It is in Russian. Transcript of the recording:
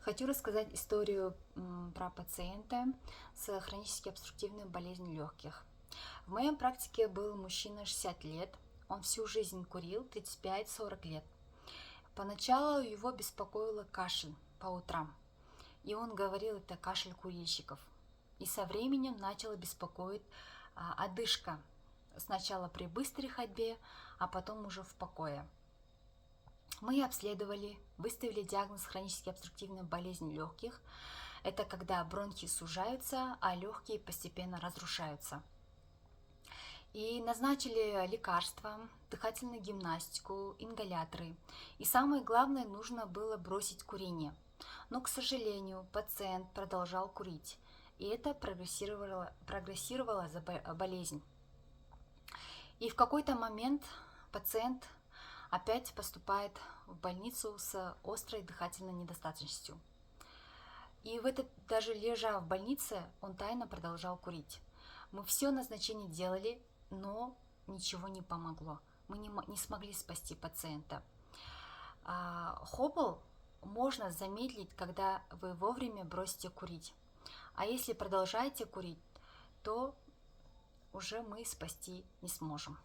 Хочу рассказать историю про пациента с хронически обструктивной болезнью легких. В моей практике был мужчина 60 лет. Он всю жизнь курил, 35-40 лет. Поначалу его беспокоило кашель по утрам. И он говорил, это кашель курильщиков. И со временем начала беспокоить одышка. Сначала при быстрой ходьбе, а потом уже в покое. Мы обследовали, выставили диагноз хронически обструктивной болезни легких. Это когда бронхи сужаются, а легкие постепенно разрушаются. И назначили лекарства, дыхательную гимнастику, ингаляторы. И самое главное, нужно было бросить курение. Но, к сожалению, пациент продолжал курить. И это прогрессировала болезнь. И в какой-то момент пациент опять поступает в больницу с острой дыхательной недостаточностью. И даже лежа в больнице, он тайно продолжал курить. Мы все назначения делали, но ничего не помогло. Мы не смогли спасти пациента. Хоббл можно замедлить, когда вы вовремя бросите курить. А если продолжаете курить, то уже мы спасти не сможем.